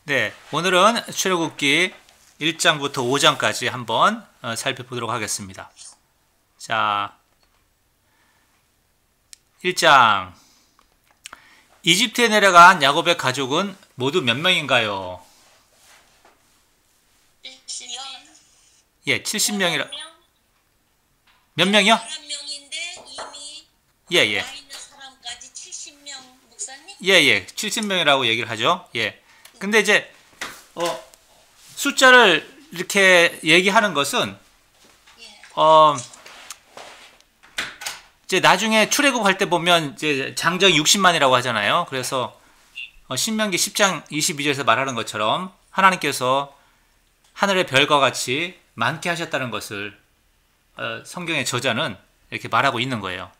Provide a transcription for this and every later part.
네, 오늘은 출애굽기 1장부터 5장까지 한번 살펴보도록 하겠습니다. 자, 1장. 이집트에 내려간 야곱의 가족은 모두 몇 명인가요? 70명? 예, 70명이라. 몇 명이요? 11명인데 이미 예, 예. 와 있는 사람까지 70명 목사님? 예, 예. 70명이라고 얘기를 하죠. 예. 근데 이제 숫자를 이렇게 얘기하는 것은 예. 이제 나중에 출애굽할 때 보면 이제 장정이 60만이라고 하잖아요. 그래서 신명기 10장 22절에서 말하는 것처럼 하나님께서 하늘의 별과 같이 많게 하셨다는 것을 성경의 저자는 이렇게 말하고 있는 거예요.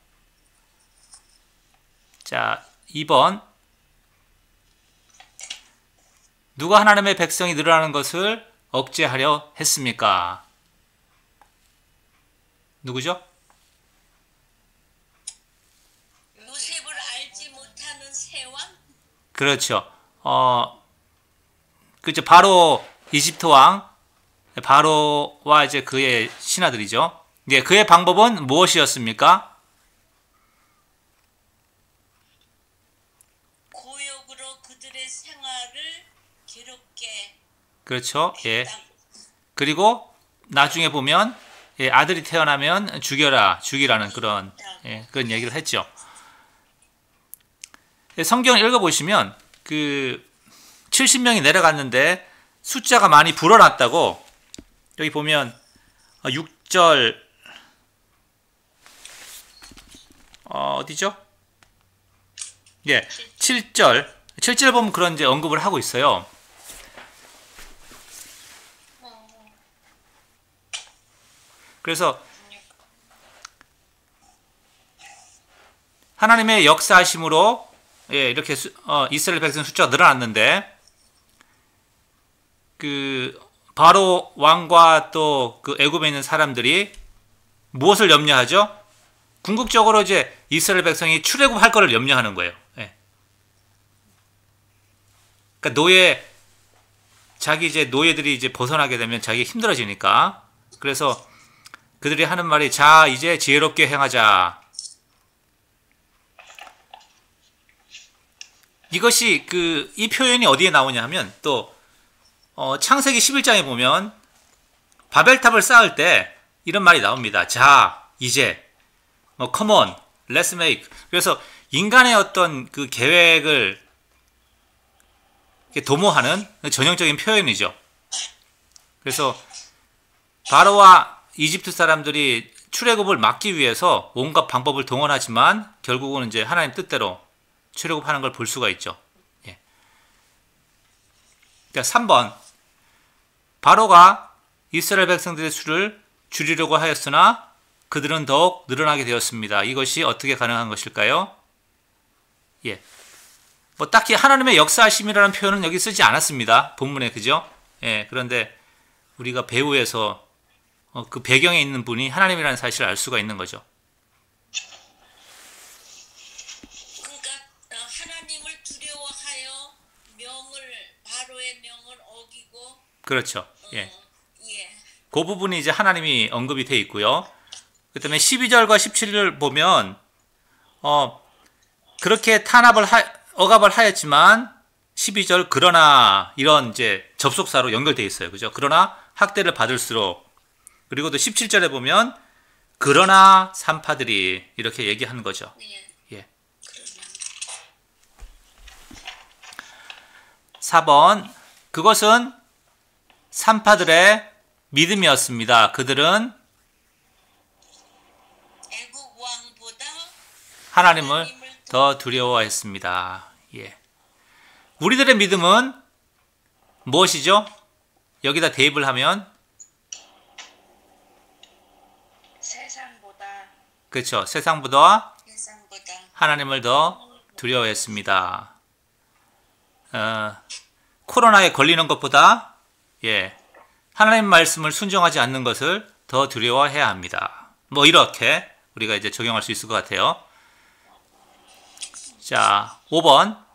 자, 2번. 누가 하나님의 백성이 늘어나는 것을 억제하려 했습니까? 누구죠? 요셉을 알지 못하는 세왕? 그렇죠. 그죠. 바로 이집트 왕, 바로와 이제 그의 신하들이죠. 예, 그의 방법은 무엇이었습니까? 고역으로 그들의 생활을 괴롭게 그렇죠. 예. 했다. 그리고 나중에 보면 예, 아들이 태어나면 죽이라는 그런 그런 얘기를 했죠. 예, 성경을 읽어보시면 그 70명이 내려갔는데 숫자가 많이 불어났다고 여기 보면 6절 어디죠? 예, 7절 보면 그런 이제 언급을 하고 있어요. 그래서 하나님의 역사하심으로 예, 이렇게 이스라엘 백성 숫자가 늘어났는데 그 바로 왕과 또 그 애굽에 있는 사람들이 무엇을 염려하죠? 궁극적으로 이제 이스라엘 백성이 출애굽할 거를 염려하는 거예요. 예. 그러니까 자기 이제 노예들이 이제 벗어나게 되면 자기가 힘들어지니까 그래서 그들이 하는 말이 자 이제 지혜롭게 행하자. 이것이 이 표현이 어디에 나오냐 하면 또 창세기 11장에 보면 바벨탑을 쌓을 때 이런 말이 나옵니다. 자 이제 come on, let's make. 그래서 인간의 어떤 그 계획을 도모하는 전형적인 표현이죠. 그래서 바로와 이집트 사람들이 출애굽을 막기 위해서 온갖 방법을 동원하지만 결국은 이제 하나님 뜻대로 출애굽하는 걸 볼 수가 있죠. 예. 자, 3번. 바로가 이스라엘 백성들의 수를 줄이려고 하였으나 그들은 더욱 늘어나게 되었습니다. 이것이 어떻게 가능한 것일까요? 예. 뭐 딱히 하나님의 역사하심이라는 표현은 여기 쓰지 않았습니다. 본문에 그죠? 예. 그런데 우리가 배후에서 그 배경에 있는 분이 하나님이라는 사실을 알 수가 있는 거죠. 그러니까 하나님을 두려워하여 바로의 명을 어기고 그렇죠. 예. 예. 그 부분이 이제 하나님이 언급이 돼 있고요. 그 다음에 12절과 17절 보면 그렇게 억압을 하였지만 12절 그러나 이런 이제 접속사로 연결돼 있어요. 그죠? 그러나 학대를 받을수록 그리고 또 17절에 보면 그러나 산파들이 이렇게 얘기하는 거죠. 예. 예. 그러면 4번. 그것은 산파들의 믿음이었습니다. 그들은 애국 왕보다 하나님을 더 두려워했습니다. 예. 우리들의 믿음은 무엇이죠? 여기다 대입을 하면 세상보다 그렇죠. 세상보다 세상보다 하나님을 더 두려워했습니다. 코로나에 걸리는 것보다 예, 하나님 말씀을 순종하지 않는 것을 더 두려워해야 합니다. 뭐 이렇게 우리가 이제 적용할 수 있을 것 같아요. 자, 5번.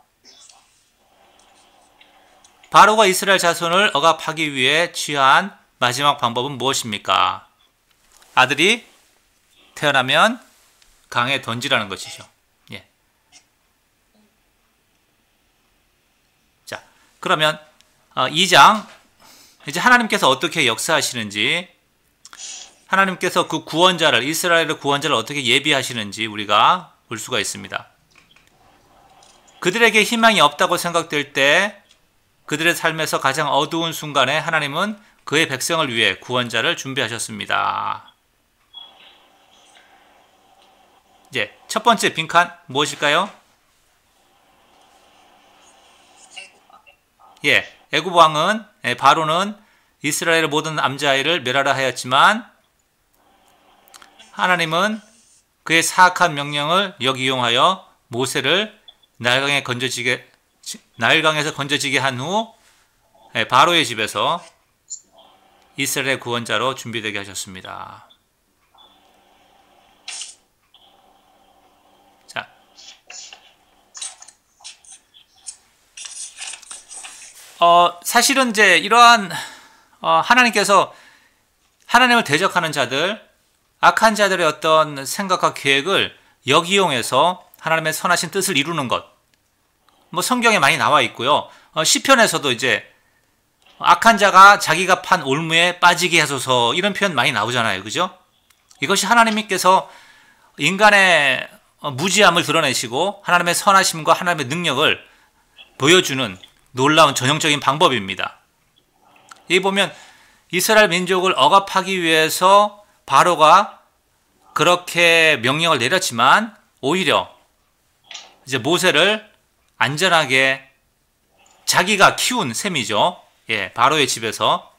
바로가 이스라엘 자손을 억압하기 위해 취한 마지막 방법은 무엇입니까? 아들이 태어나면 강에 던지라는 것이죠. 예. 자, 그러면 2장 이제 하나님께서 어떻게 역사하시는지, 하나님께서 그 구원자를, 이스라엘의 구원자를 어떻게 예비하시는지 우리가 볼 수가 있습니다. 그들에게 희망이 없다고 생각될 때, 그들의 삶에서 가장 어두운 순간에 하나님은 그의 백성을 위해 구원자를 준비하셨습니다. 이제 첫 번째 빈칸 무엇일까요? 예, 애굽 왕은, 바로는 이스라엘의 모든 남자아이를 멸하라 하였지만 하나님은 그의 사악한 명령을 역이용하여 모세를 나일강에서 건져지게 한 후 바로의 집에서 이스라엘의 구원자로 준비되게 하셨습니다. 자, 사실은 이제 이러한 하나님께서 하나님을 대적하는 자들, 악한 자들의 어떤 생각과 계획을 역이용해서 하나님의 선하신 뜻을 이루는 것, 뭐 성경에 많이 나와 있고요. 시편에서도 이제 악한 자가 자기가 판 올무에 빠지게 하소서, 이런 표현 많이 나오잖아요. 그죠? 이것이 하나님께서 인간의 무지함을 드러내시고 하나님의 선하심과 하나님의 능력을 보여주는 놀라운 전형적인 방법입니다. 여기 보면 이스라엘 민족을 억압하기 위해서 바로가 그렇게 명령을 내렸지만 오히려 이제 모세를 안전하게 자기가 키운 셈이죠. 예, 바로의 집에서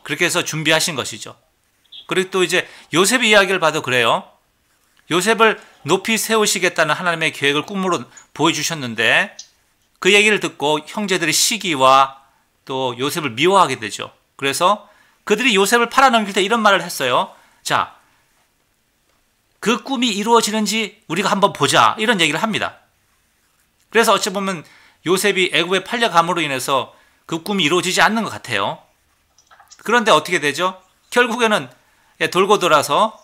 그렇게 해서 준비하신 것이죠. 그리고 또 이제 요셉의 이야기를 봐도 그래요. 요셉을 높이 세우시겠다는 하나님의 계획을 꿈으로 보여주셨는데 그 얘기를 듣고 형제들의 시기와 또 요셉을 미워하게 되죠. 그래서 그들이 요셉을 팔아넘길 때 이런 말을 했어요. 자, 그 꿈이 이루어지는지 우리가 한번 보자, 이런 얘기를 합니다. 그래서 어찌 보면 요셉이 애굽에 팔려감으로 인해서 그 꿈이 이루어지지 않는 것 같아요. 그런데 어떻게 되죠? 결국에는 돌고 돌아서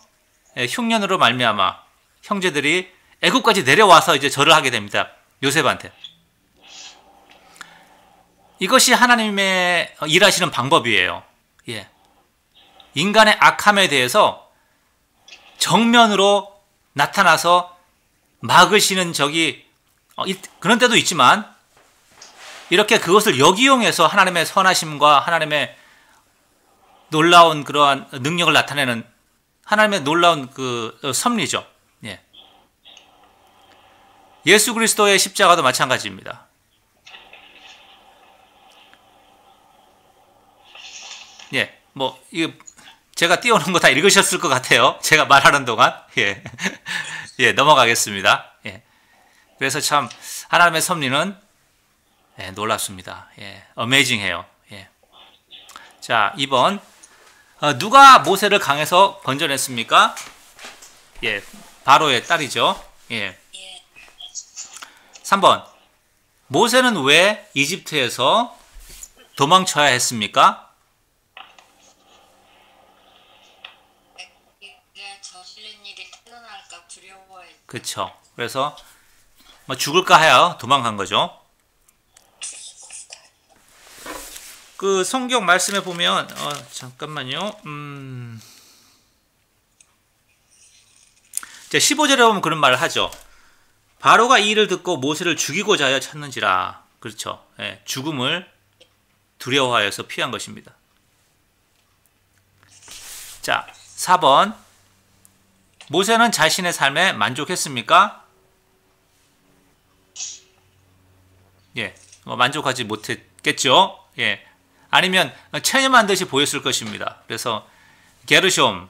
흉년으로 말미암아 형제들이 애굽까지 내려와서 이제 절을 하게 됩니다. 요셉한테. 이것이 하나님의 일하시는 방법이에요. 예. 인간의 악함에 대해서 정면으로 나타나서 막으시는 적이 그런 때도 있지만 이렇게 그것을 역이용해서 하나님의 선하심과 하나님의 놀라운 그러한 능력을 나타내는 하나님의 놀라운 그 섭리죠. 예. 예수 그리스도의 십자가도 마찬가지입니다. 예, 뭐 이거 제가 띄워놓은 거 다 읽으셨을 것 같아요. 제가 말하는 동안. 예, 예, 넘어가겠습니다. 예. 그래서 참 하나님의 섭리는 놀랍습니다. 예, 어메이징해요. 예. 자, 2번. 누가 모세를 강에서 건져냈습니까? 예, 바로의 딸이죠. 예. 3번. 모세는 왜 이집트에서 도망쳐야 했습니까? 그렇죠. 그래서 뭐 죽을까 하여 도망간 거죠. 그 성경 말씀에 보면 잠깐만요. 자, 15절에 보면 그런 말을 하죠. 바로가 이 일을 듣고 모세를 죽이고자 하여 찾는지라. 그렇죠. 예, 죽음을 두려워하여서 피한 것입니다. 자, 4번. 모세는 자신의 삶에 만족했습니까? 예, 만족하지 못했겠죠. 예, 아니면 체념한 듯이 보였을 것입니다. 그래서 게르숑,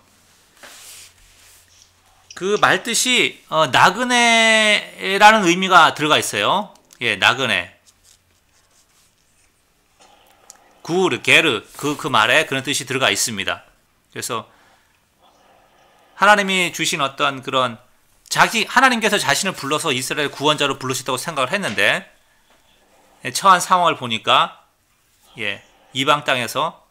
그 말뜻이 나그네라는 의미가 들어가 있어요. 예, 나그네. 구르, 게르, 그 말에 그런 뜻이 들어가 있습니다. 그래서 하나님이 주신 어떤 그런 하나님께서 자신을 불러서 이스라엘 구원자로 부르셨다고 생각을 했는데 처한 상황을 보니까 예, 이방 땅에서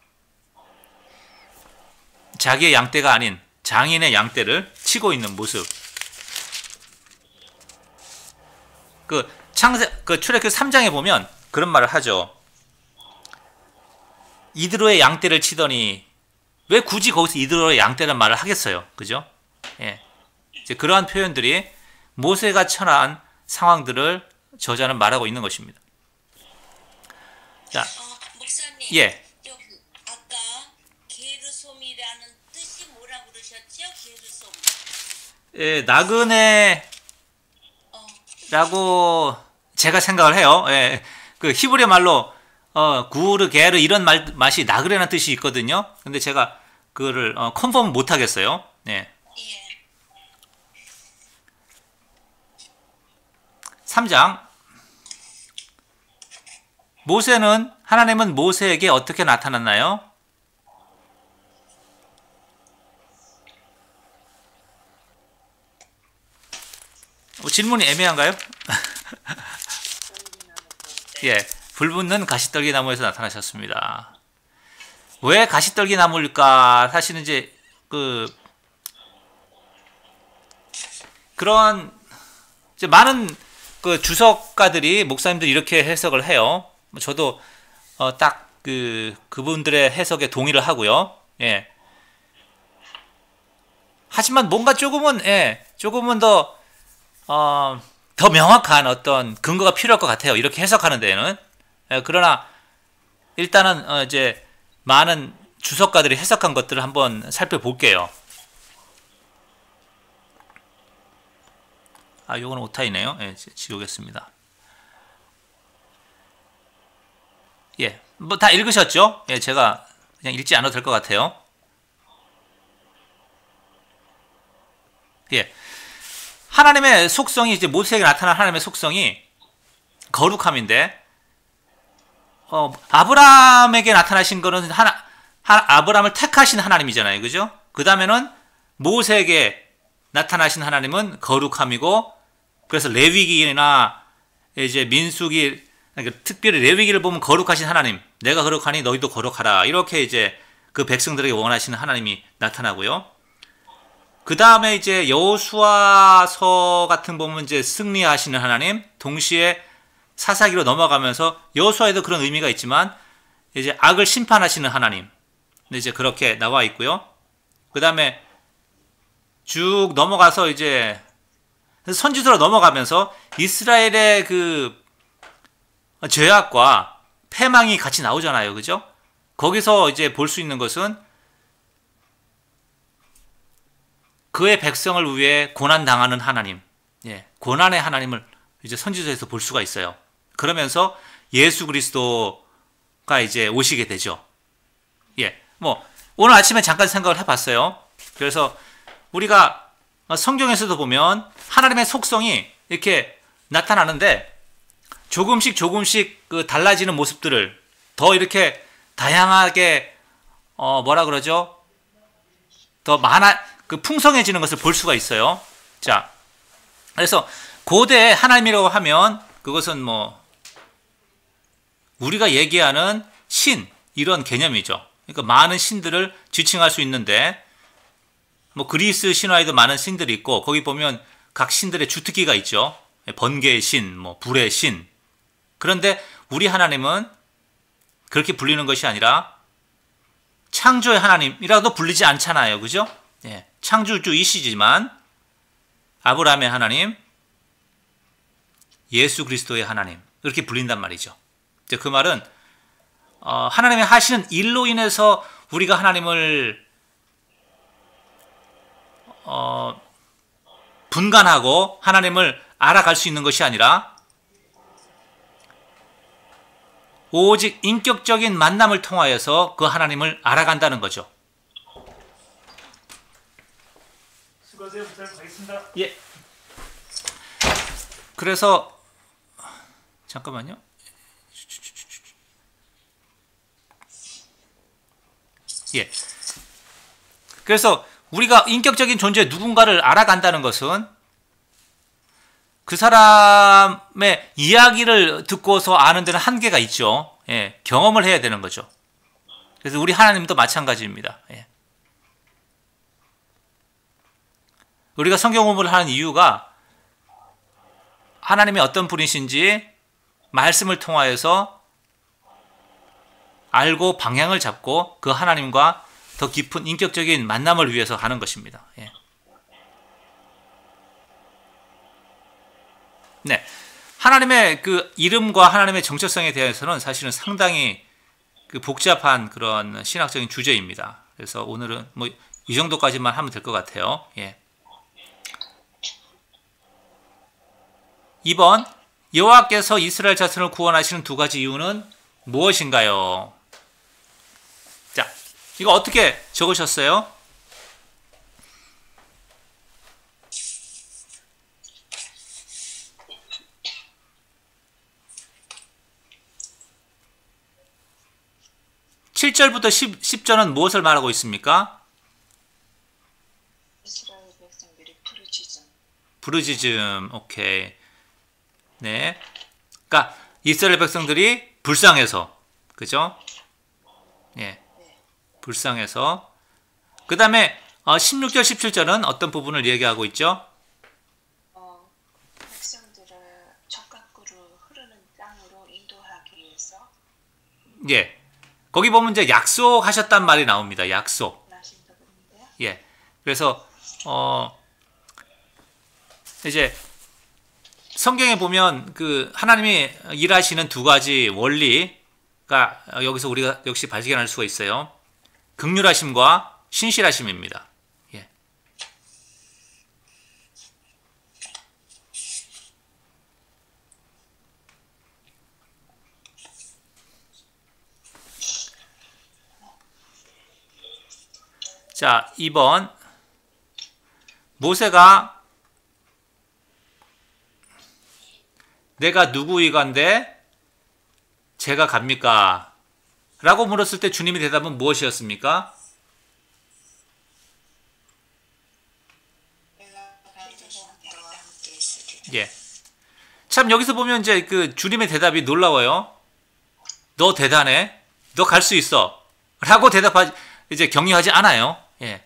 자기의 양떼가 아닌 장인의 양떼를 치고 있는 모습. 그 출애굽기 3장에 보면 그런 말을 하죠. 이드로의 양떼를 치더니 왜 굳이 거기서 이드로의 양떼란 말을 하겠어요. 그죠? 예. 이제 그러한 표현들이 모세가 처한 상황들을 저자는 말하고 있는 것입니다. 자, 목사님. 예. 여기 아까 게르솜이라는 뜻이 뭐라고 그러셨죠? 게르솜. 예, 나그네라고 제가 생각을 해요. 예. 그 히브리 말로 구르 게르 이런 맛이 나그네라는 뜻이 있거든요. 근데 제가 그거를 컨펌 못 하겠어요. 예. 예. 3장. 하나님은 모세에게 어떻게 나타났나요? 질문이 애매한가요? 예, 불붙는 가시떨기 나무에서 나타나셨습니다. 왜 가시떨기 나무일까? 사실은 이제 그런 이제 많은 그 주석가들이 목사님들이 이렇게 해석을 해요. 저도 딱 그분들의 해석에 동의를 하고요. 예. 하지만 뭔가 조금은 더 명확한 어떤 근거가 필요할 것 같아요. 이렇게 해석하는 데에는. 예, 그러나 일단은 이제 많은 주석가들이 해석한 것들을 한번 살펴볼게요. 요거는 오타이네요. 예, 지우겠습니다. 예, 뭐 다 읽으셨죠? 예, 제가 그냥 읽지 않아도 될 것 같아요. 예, 하나님의 속성이 이제 모세에게 나타난 하나님의 속성이 거룩함인데, 아브라함에게 나타나신 거는 아브라함을 택하신 하나님이잖아요, 그죠? 그 다음에는 모세에게 나타나신 하나님은 거룩함이고, 그래서 레위기나 이제 민수기, 그러니까 특별히 레위기를 보면 거룩하신 하나님, 내가 거룩하니 너희도 거룩하라, 이렇게 이제 그 백성들에게 원하시는 하나님이 나타나고요. 그 다음에 이제 여호수아서 같은 보면 이제 승리하시는 하나님, 동시에 사사기로 넘어가면서 여호수아에도 그런 의미가 있지만 이제 악을 심판하시는 하나님, 이제 그렇게 나와 있고요. 그 다음에 쭉 넘어가서 이제 선지서로 넘어가면서 이스라엘의 그 죄악과 패망이 같이 나오잖아요, 그죠? 거기서 이제 볼 수 있는 것은 그의 백성을 위해 고난 당하는 하나님, 예, 고난의 하나님을 이제 선지서에서 볼 수가 있어요. 그러면서 예수 그리스도가 이제 오시게 되죠. 예, 뭐 오늘 아침에 잠깐 생각을 해봤어요. 그래서 우리가 성경에서도 보면 하나님의 속성이 이렇게 나타나는데 조금씩 그 달라지는 모습들을 더 이렇게 다양하게 뭐라 그러죠? 더 그 풍성해지는 것을 볼 수가 있어요. 자, 그래서 고대 하나님이라고 하면 그것은 뭐 우리가 얘기하는 신 이런 개념이죠. 그러니까 많은 신들을 지칭할 수 있는데 뭐 그리스 신화에도 많은 신들이 있고 거기 보면 각 신들의 주특기가 있죠. 번개의 신, 뭐 불의 신. 그런데 우리 하나님은 그렇게 불리는 것이 아니라 창조의 하나님이라도 불리지 않잖아요. 그죠? 예, 창조주이시지만 아브라함의 하나님, 예수 그리스도의 하나님 이렇게 불린단 말이죠. 이제 그 말은 하나님의 하시는 일로 인해서 우리가 하나님을 분간하고 하나님을 알아갈 수 있는 것이 아니라 오직 인격적인 만남을 통하여서 그 하나님을 알아간다는 거죠. 수고하세요. 가겠습니다. 예. 그래서 잠깐만요. 예. 그래서 우리가 인격적인 존재 누군가를 알아간다는 것은 그 사람의 이야기를 듣고서 아는 데는 한계가 있죠. 예, 경험을 해야 되는 거죠. 그래서 우리 하나님도 마찬가지입니다. 예. 우리가 성경 공부를 하는 이유가 하나님이 어떤 분이신지 말씀을 통하여서 알고 방향을 잡고 그 하나님과 더 깊은 인격적인 만남을 위해서 하는 것입니다. 예. 네, 하나님의 그 이름과 하나님의 정체성에 대해서는 사실은 상당히 그 복잡한 그런 신학적인 주제입니다. 그래서 오늘은 뭐 이 정도까지만 하면 될 것 같아요. 예. 2번, 여호와께서 이스라엘 자손을 구원하시는 두 가지 이유는 무엇인가요? 자, 이거 어떻게 적으셨어요? (7절부터) (10절은) 무엇을 말하고 있습니까? 이스라엘 백성들이 부르짖음. 오케이. 네. 그러니까 이스라엘 백성들이 불쌍해서, 그죠? 예. 불쌍해서. 그 다음에 16절, 17절은 어떤 부분을 얘기하고 있죠? 백성들을 적각으로 흐르는 땅으로 인도하기 위해서 예. 거기 보면 이제 약속하셨단 말이 나옵니다. 약속. 나신다고 했는데요. 예. 그래서 이제 성경에 보면 그 하나님이 일하시는 두 가지 원리가 여기서 우리가 역시 발견할 수가 있어요. 긍휼하심과 신실하심입니다. 예. 자, 2번. 모세가 내가 누구이간데 제가 갑니까? 라고 물었을 때 주님의 대답은 무엇이었습니까? 예. 참 여기서 보면 이제 그 주님의 대답이 놀라워요. 너 대단해. 너 갈 수 있어. 라고 대답하지, 이제 격려하지 않아요. 예.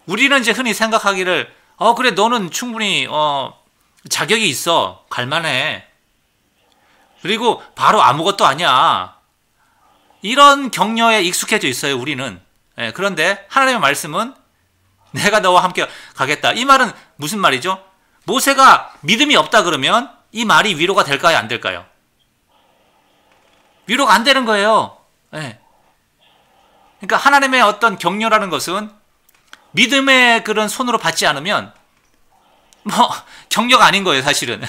우리는 이제 흔히 생각하기를, 그래, 너는 충분히, 자격이 있어. 갈만해. 그리고 바로 아무것도 아니야. 이런 격려에 익숙해져 있어요, 우리는. 예, 그런데 하나님의 말씀은 내가 너와 함께 가겠다. 이 말은 무슨 말이죠? 모세가 믿음이 없다 그러면 이 말이 위로가 될까요, 안 될까요? 위로가 안 되는 거예요. 예. 그러니까 하나님의 어떤 격려라는 것은 믿음의 그런 손으로 받지 않으면 격려가 아닌 거예요, 사실은.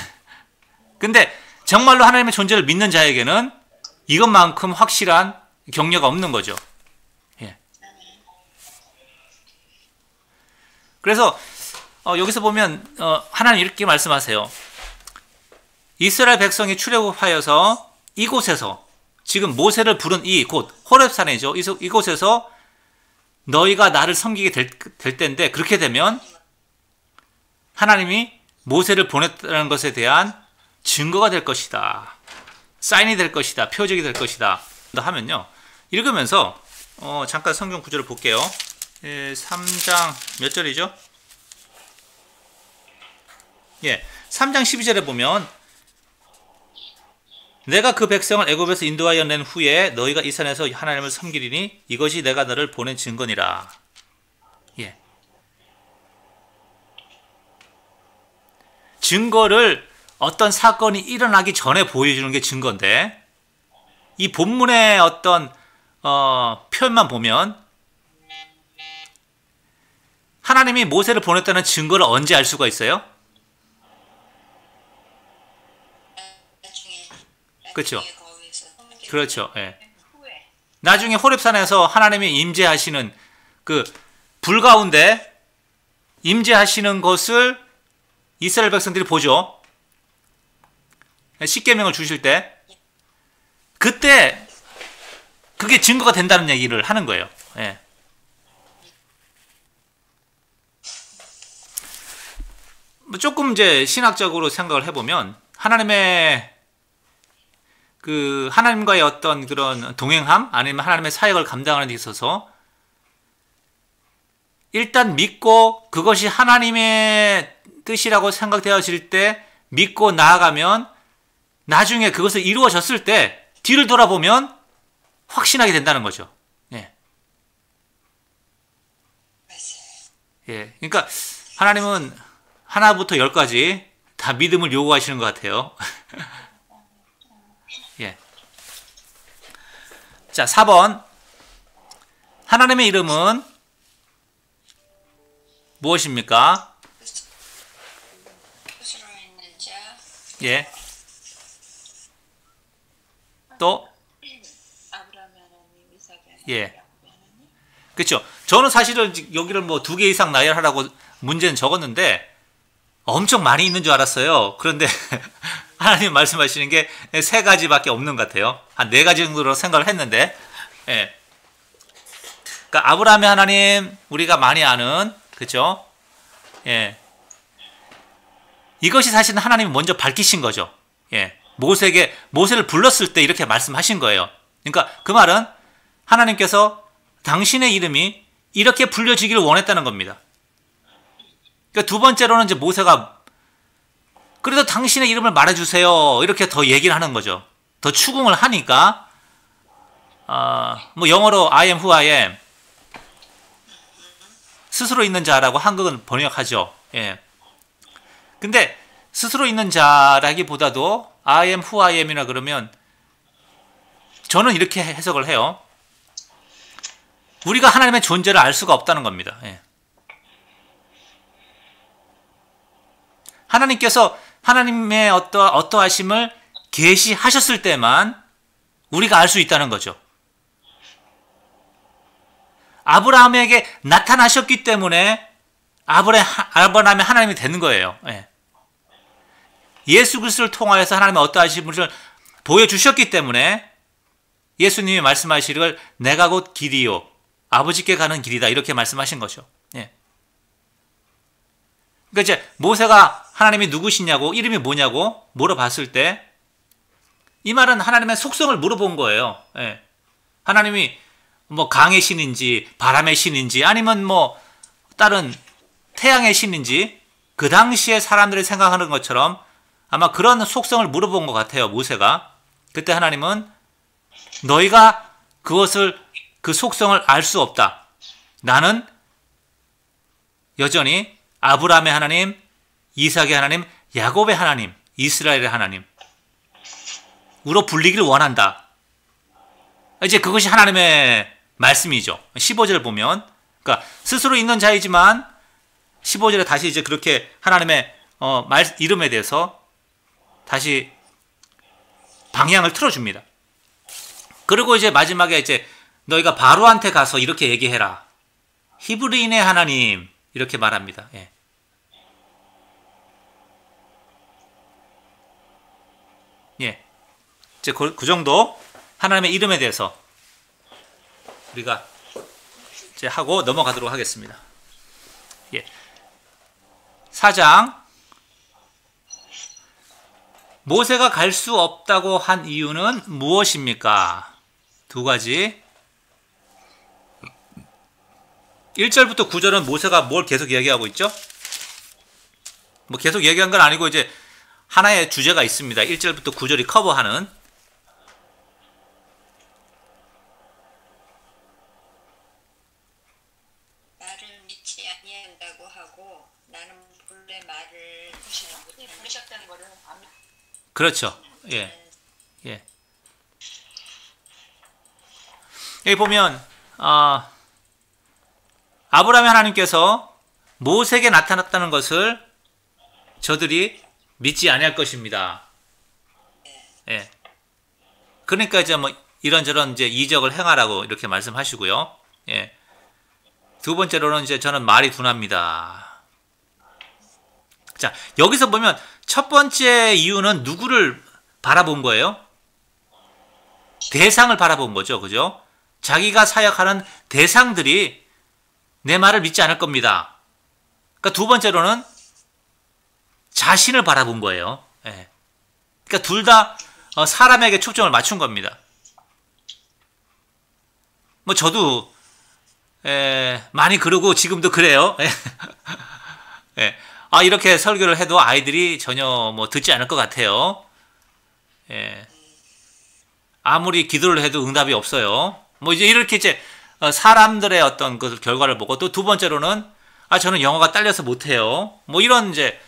근데 정말로 하나님의 존재를 믿는 자에게는 이것만큼 확실한 격려가 없는 거죠. 예. 그래서 여기서 보면 하나님 이렇게 말씀하세요. 이스라엘 백성이 출애굽하여서 이곳에서, 지금 모세를 부른 이곳 호렙산이죠. 이곳에서 너희가 나를 섬기게 될 때인데, 그렇게 되면 하나님이 모세를 보냈다는 것에 대한 증거가 될 것이다. 사인이 될 것이다. 표적이 될 것이다. 하면요. 읽으면서 잠깐 성경 구절을 볼게요. 3장 몇 절이죠? 예, 3장 12절에 보면 내가 그 백성을 애굽에서 인도하여 낸 후에 너희가 이 산에서 하나님을 섬기리니 이것이 내가 너를 보낸 증거니라. 예. 증거를 어떤 사건이 일어나기 전에 보여주는 게 증거인데, 이 본문의 어떤 표현만 보면 하나님이 모세를 보냈다는 증거를 언제 알 수가 있어요? 그렇죠. 그렇죠. 예. 나중에 호렙산에서 하나님이 임재하시는 그 불 가운데 임재하시는 것을 이스라엘 백성들이 보죠. 십계명을 주실 때, 그때 그게 증거가 된다는 얘기를 하는 거예요. 예. 뭐 조금 이제 신학적으로 생각을 해보면 하나님의 그 하나님과의 어떤 그런 동행함 아니면 하나님의 사역을 감당하는 데 있어서 일단 믿고 그것이 하나님의 뜻이라고 생각되어질 때 믿고 나아가면 나중에 그것을 이루어졌을 때 뒤를 돌아보면 확신하게 된다는 거죠. 예. 예. 그러니까 하나님은 하나부터 열까지 다 믿음을 요구하시는 것 같아요. 예. 자, 4번. 하나님의 이름은 무엇입니까? 스스로 있는 자, 예. 또, 아브라함 하나님, 이삭 하나님, 예. 야곱 하나님. 그렇죠. 저는 사실은 여기를 뭐 2개 이상 나열하라고 문제는 적었는데 엄청 많이 있는 줄 알았어요. 그런데 하나님 말씀하시는 게 3가지밖에 없는 것 같아요. 한 4가지 정도로 생각을 했는데, 예. 그러니까 아브라함의 하나님 우리가 많이 아는, 그렇죠? 예. 이것이 사실은 하나님이 먼저 밝히신 거죠. 예. 모세를 불렀을 때 이렇게 말씀하신 거예요. 그러니까 그 말은 하나님께서 당신의 이름이 이렇게 불려지기를 원했다는 겁니다. 그러니까 두 번째로는 이제 모세가 그래도 당신의 이름을 말해주세요. 이렇게 더 얘기를 하는 거죠. 더 추궁을 하니까 뭐 영어로 I am who I am 스스로 있는 자라고 한국은 번역하죠. 예. 근데 스스로 있는 자라기보다도 I am who I am이라 그러면 저는 이렇게 해석을 해요. 우리가 하나님의 존재를 알 수가 없다는 겁니다. 예. 하나님께서 하나님의 어떠하심을 계시하셨을 때만 우리가 알 수 있다는 거죠. 아브라함에게 나타나셨기 때문에 아브라함의 하나님이 되는 거예요. 예. 예수 그리스도를 통하여서 하나님의 어떠하심을 보여주셨기 때문에 예수님이 말씀하시기를 내가 곧 길이요 아버지께 가는 길이다 이렇게 말씀하신 거죠. 예. 그러니까 이제 모세가 하나님이 누구시냐고 이름이 뭐냐고 물어봤을 때 이 말은 하나님의 속성을 물어본 거예요. 예. 하나님이 뭐 강의 신인지 바람의 신인지 아니면 뭐 다른 태양의 신인지 그 당시에 사람들이 생각하는 것처럼 아마 그런 속성을 물어본 것 같아요. 모세가. 그때 하나님은 너희가 그 속성을 알 수 없다. 나는 여전히 아브라함의 하나님, 이삭의 하나님, 야곱의 하나님, 이스라엘의 하나님 우로 불리기를 원한다. 이제 그것이 하나님의 말씀이죠. 15절 보면 그러니까 스스로 있는 자이지만 15절에 다시 이제 그렇게 하나님의 이름에 대해서 다시 방향을 틀어줍니다. 그리고 이제 마지막에 이제 너희가 바로한테 가서 이렇게 얘기해라. 히브리인의 하나님 이렇게 말합니다. 예. 예. 이제 그 정도 하나님의 이름에 대해서 우리가 이제 하고 넘어가도록 하겠습니다. 예. 4장 모세가 갈 수 없다고 한 이유는 무엇입니까? 2가지. 1절부터 9절은 모세가 뭘 계속 얘기하고 있죠? 뭐 계속 얘기한 건 아니고 이제 하나의 주제가 있습니다. 1절부터 9절이 커버하는. 말을 믿지 아니한다고 하고 나는 본래 말을 부르셨다는 거를 그렇죠. 예. 예. 여기 보면 아브라함의 하나님께서 모세에게 나타났다는 것을 저들이 믿지 아니할 것입니다. 예. 그러니까 이제 뭐 이런저런 이제 이적을 행하라고 이렇게 말씀하시고요. 예. 2번째로는 이제 저는 말이 둔합니다. 자, 여기서 보면 첫 번째 이유는 누구를 바라본 거예요? 대상을 바라본 거죠. 그죠? 자기가 사역하는 대상들이 내 말을 믿지 않을 겁니다. 그러니까 2번째로는 자신을 바라본 거예요. 예. 그러니까 둘 다 사람에게 초점을 맞춘 겁니다. 뭐 저도 많이 그러고 지금도 그래요. 예. 아, 이렇게 설교를 해도 아이들이 전혀 뭐 듣지 않을 것 같아요. 예. 아무리 기도를 해도 응답이 없어요. 뭐 이제 이렇게 이제 사람들의 어떤 그 결과를 보고, 또 두 번째로는 저는 영어가 딸려서 못해요. 뭐 이런 이제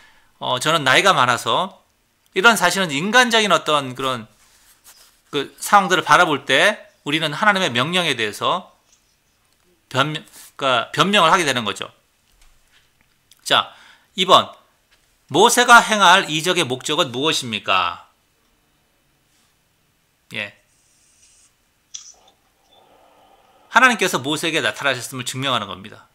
저는 나이가 많아서, 이런 사실은 인간적인 어떤 그런 그 상황들을 바라볼 때 우리는 하나님의 명령에 대해서 그러니까 변명을 하게 되는 거죠. 자, 2번. 모세가 행할 이적의 목적은 무엇입니까? 예. 하나님께서 모세에게 나타나셨음을 증명하는 겁니다.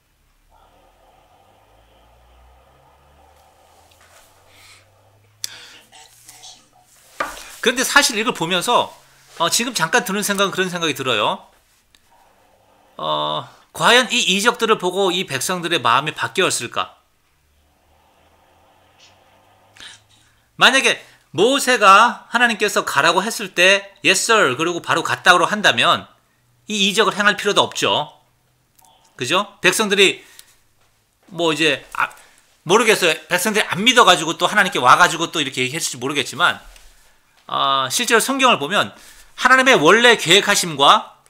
그런데 사실 이걸 보면서 지금 잠깐 드는 생각은 그런 생각이 들어요. 과연 이 이적들을 보고 이 백성들의 마음이 바뀌었을까? 만약에 모세가 하나님께서 가라고 했을 때 yes sir 그리고 바로 갔다고 한다면 이 이적을 행할 필요도 없죠. 그죠? 백성들이 뭐 이제 모르겠어요. 백성들이 안 믿어가지고 또 하나님께 와가지고 또 이렇게 얘기했을지 모르겠지만, 실제로 성경을 보면 하나님의 원래 계획하심과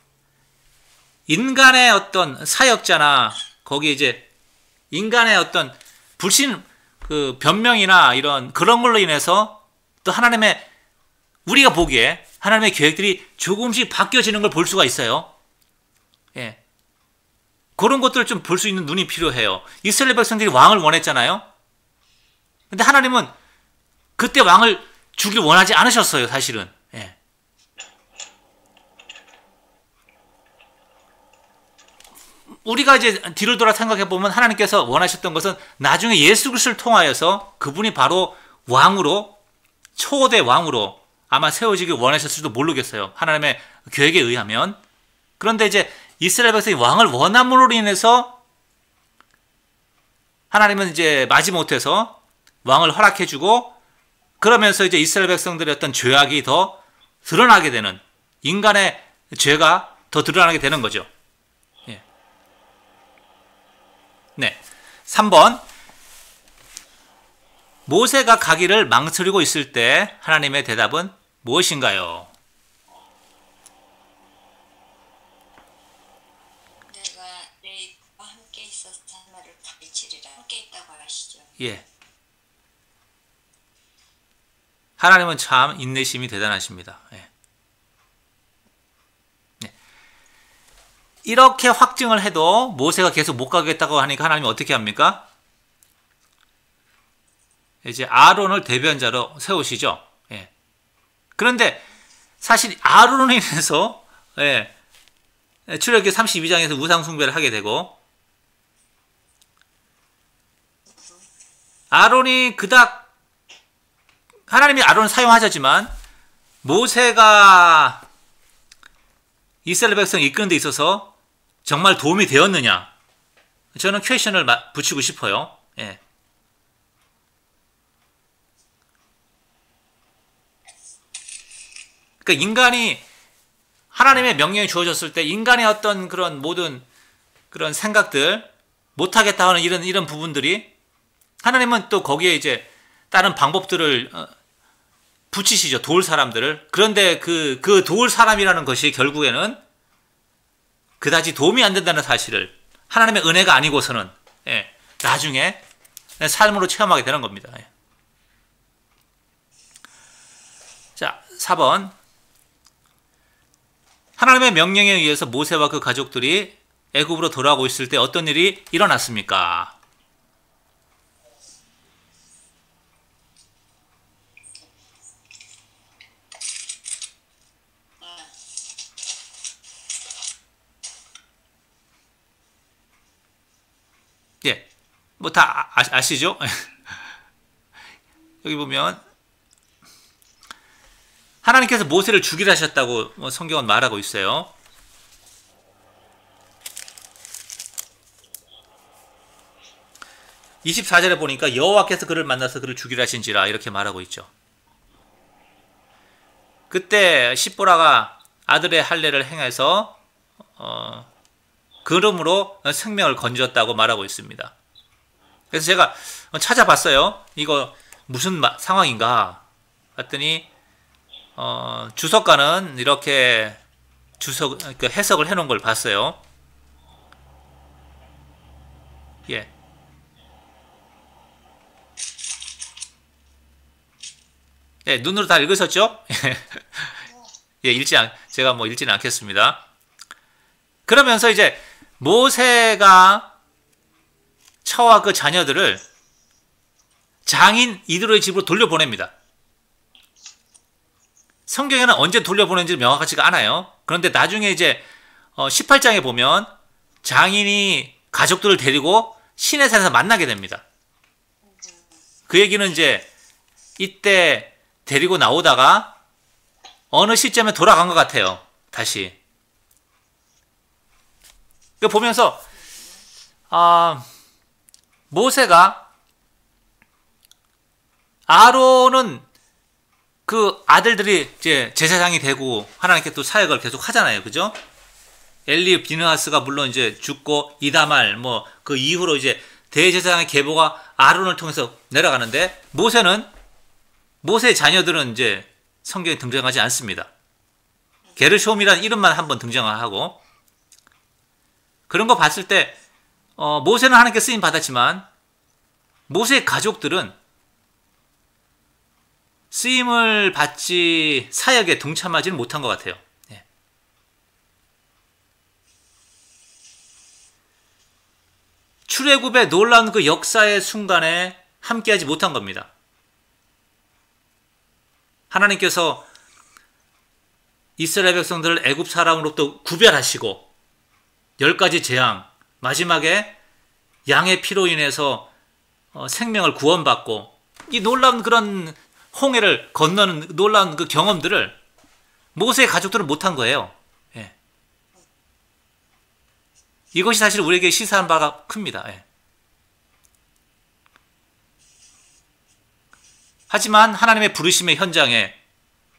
인간의 어떤 사역자나 거기 이제 인간의 어떤 불신 그 변명이나 이런 그런 걸로 인해서 또 하나님의 우리가 보기에 하나님의 계획들이 조금씩 바뀌어지는 걸 볼 수가 있어요. 예. 그런 것들을 좀 볼 수 있는 눈이 필요해요. 이스라엘 백성들이 왕을 원했잖아요. 근데 하나님은 그때 왕을 주길 원하지 않으셨어요, 사실은. 예. 우리가 이제 뒤를 돌아 생각해 보면 하나님께서 원하셨던 것은 나중에 예수 그리스도를 통하여서 그분이 바로 왕으로, 초대 왕으로 아마 세워지길 원하셨을지도 모르겠어요. 하나님의 계획에 의하면. 그런데 이제 이스라엘 백성이 왕을 원함으로 인해서 하나님은 이제 마지못해서 왕을 허락해주고, 그러면서 이제 이스라엘 백성들의 어떤 죄악이 더 드러나게 되는, 인간의 죄가 더 드러나게 되는 거죠. 예. 네. 3번. 모세가 가기를 망설이고 있을 때 하나님의 대답은 무엇인가요? 내가 너희와 함께 있어서 나를 가르치리라. 함께 있다고 하시죠. 예. 하나님은 참 인내심이 대단하십니다. 예. 네. 이렇게 확증을 해도 모세가 계속 못 가겠다고 하니까 하나님이 어떻게 합니까? 이제 아론을 대변자로 세우시죠. 예. 그런데 사실 아론으로 인해서 출애굽기 32장에서 우상숭배를 하게 되고, 아론이 그닥 하나님이 아론을 사용하셨지만 모세가 이스라엘 백성 이끄는 데 있어서 정말 도움이 되었느냐? 저는 퀘션을 붙이고 싶어요. 예. 그러니까 인간이 하나님의 명령이 주어졌을 때 인간의 어떤 그런 모든 그런 생각들 못하겠다 하는 이런 부분들이 하나님은 또 거기에 이제 다른 방법들을 붙이시죠. 도울 사람들을. 그런데 그 도울 사람이라는 것이 결국에는 그다지 도움이 안 된다는 사실을 하나님의 은혜가 아니고서는 나중에 삶으로 체험하게 되는 겁니다. 자, 4번. 하나님의 명령에 의해서 모세와 그 가족들이 애굽으로 돌아오고 있을 때 어떤 일이 일어났습니까? 예, 뭐 다 아시죠? 여기 보면 하나님께서 모세를 죽이라 하셨다고 성경은 말하고 있어요. 24절에 보니까 여호와께서 그를 만나서 그를 죽이라 하신지라 이렇게 말하고 있죠. 그때 십보라가 아들의 할례를 행해서 그러므로 생명을 건졌다고 말하고 있습니다. 그래서 제가 찾아봤어요. 이거 무슨 상황인가 봤더니 주석가는 이렇게 해석을 해놓은 걸 봤어요. 예. 예, 눈으로 다 읽으셨죠? 예, 제가 뭐 읽지는 않겠습니다. 그러면서 이제 모세가 처와 그 자녀들을 장인 이드로의 집으로 돌려보냅니다. 성경에는 언제 돌려보낸지 명확하지가 않아요. 그런데 나중에 이제 18장에 보면 장인이 가족들을 데리고 시내산에서 만나게 됩니다. 그 얘기는 이제 이때 데리고 나오다가 어느 시점에 돌아간 것 같아요. 다시. 보면서 모세가 아론은 그 아들들이 이제 제사장이 되고 하나님께 또 사역을 계속 하잖아요. 그죠? 엘리 비느하스가 물론 이제 죽고 이다말 뭐 그 이후로 이제 대제사장의 계보가 아론을 통해서 내려가는데 모세의 자녀들은 이제 성경에 등장하지 않습니다. 게르숤이라는 이름만 한번 등장하고 그런 거 봤을 때 모세는 하나님께 쓰임 받았지만 모세의 가족들은 쓰임을 받지 사역에 동참하지는 못한 것 같아요. 예. 출애굽의 놀라운 그 역사의 순간에 함께하지 못한 겁니다. 하나님께서 이스라엘 백성들을 애굽 사람으로부터 구별하시고 10가지 재앙, 마지막에 양의 피로 인해서 생명을 구원받고 이 놀라운 그런 홍해를 건너는 놀라운 그 경험들을 모세의 가족들은 못한 거예요. 예. 이것이 사실 우리에게 시사한 바가 큽니다. 예. 하지만 하나님의 부르심의 현장에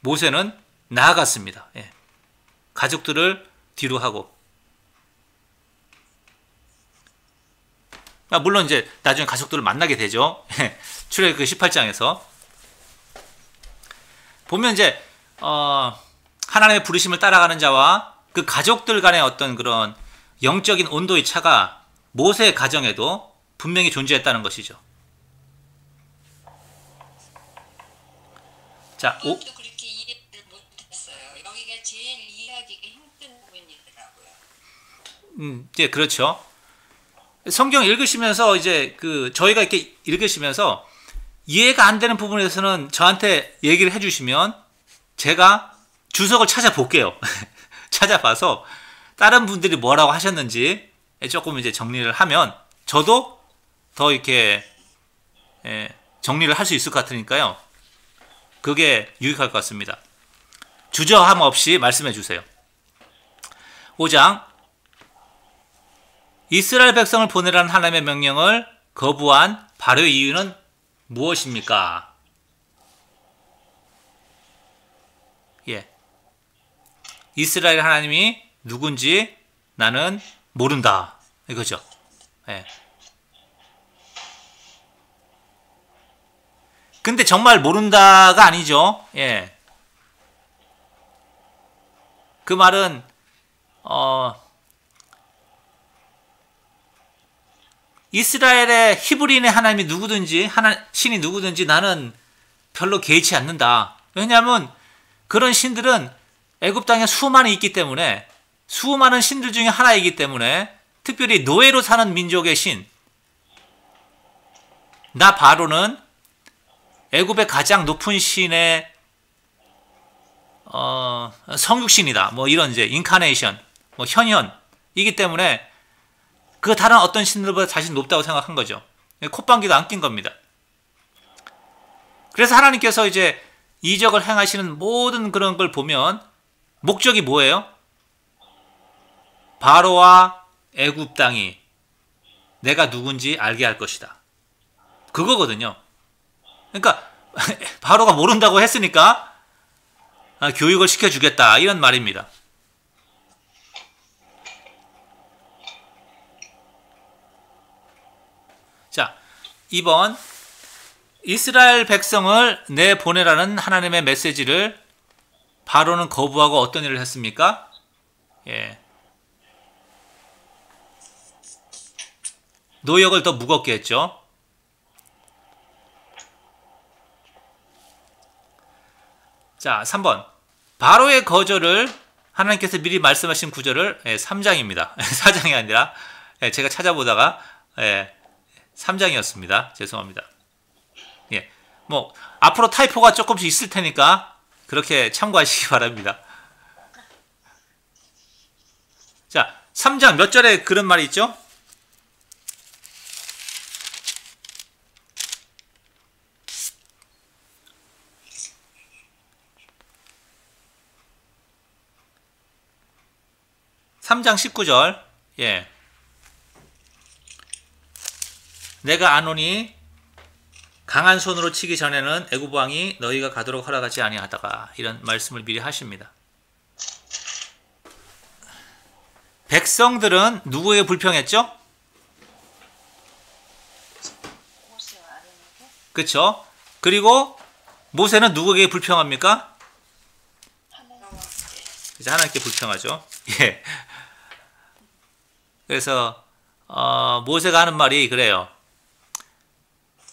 모세는 나아갔습니다. 예. 가족들을 뒤로 하고 물론 이제 나중에 가족들을 만나게 되죠. 출애굽 18장에서 보면 이제 하나님의 부르심을 따라가는 자와 그 가족들 간의 어떤 그런 영적인 온도의 차가 모세의 가정에도 분명히 존재했다는 것이죠. 자, 그것도 그렇게 이해를 못했어요. 여기가 제일 이해하기가 힘든 부분이더라고요. 예, 그렇죠. 성경 읽으시면서 이제 저희가 이렇게 읽으시면서 이해가 안 되는 부분에서는 저한테 얘기를 해주시면 제가 주석을 찾아볼게요. 찾아봐서 다른 분들이 뭐라고 하셨는지 조금 이제 정리를 하면 저도 더 이렇게 정리를 할 수 있을 것 같으니까요. 그게 유익할 것 같습니다. 주저함 없이 말씀해 주세요. 5장 이스라엘 백성을 보내라는 하나님의 명령을 거부한 바로의 이유는 무엇입니까? 예. 이스라엘 하나님이 누군지 나는 모른다. 이거죠. 예. 근데 정말 모른다가 아니죠. 예. 그 말은 이스라엘의 히브리인의 하나님이 누구든지 신이 누구든지 나는 별로 개의치 않는다. 왜냐하면 그런 신들은 애굽 땅에 수많이 있기 때문에 수많은 신들 중에 하나이기 때문에 특별히 노예로 사는 민족의 신 나 바로는 애굽의 가장 높은 신의 성육신이다. 뭐 이런 이제 인카네이션, 뭐 현현이기 때문에 그 다른 어떤 신들보다 자신 높다고 생각한 거죠. 콧방귀도 안 낀 겁니다. 그래서 하나님께서 이제 이적을 행하시는 모든 그런 걸 보면 목적이 뭐예요? 바로와 애굽 땅이 내가 누군지 알게 할 것이다. 그거거든요. 그러니까 바로가 모른다고 했으니까 교육을 시켜주겠다 이런 말입니다. 자, 2번 이스라엘 백성을 내보내라는 하나님의 메시지를 바로는 거부하고 어떤 일을 했습니까? 예. 노역을 더 무겁게 했죠. 자, 3번. 바로의 거절을 하나님께서 미리 말씀하신 구절을 3장입니다. 4장이 아니라 제가 찾아보다가 3장이었습니다. 죄송합니다. 예. 뭐 앞으로 타이포가 조금씩 있을 테니까 그렇게 참고하시기 바랍니다. 자, 3장 몇 절에 그런 말이 있죠? (3장 19절) 예. 내가 아노니 강한 손으로 치기 전에는 애굽 왕이 너희가 가도록 허락하지 아니하다가 이런 말씀을 미리 하십니다. 백성들은 누구에게 불평했죠? 모세와 아론에게 그렇죠? 그리고 모세는 누구에게 불평합니까? 이제 하나님께 불평하죠. 예. 그래서 모세가 하는 말이 그래요.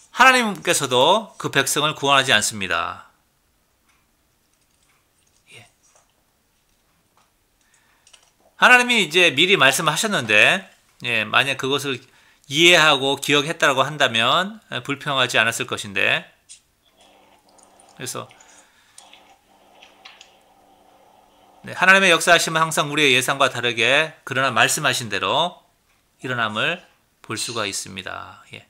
하나님께서도 그 백성을 구원하지 않습니다. 예. 하나님이 이제 미리 말씀하셨는데 만약 그것을 이해하고 기억했다고 한다면 불평하지 않았을 것인데 그래서 하나님의 역사하심은 항상 우리의 예상과 다르게 그러나 말씀하신 대로 일어남을 볼 수가 있습니다. 예.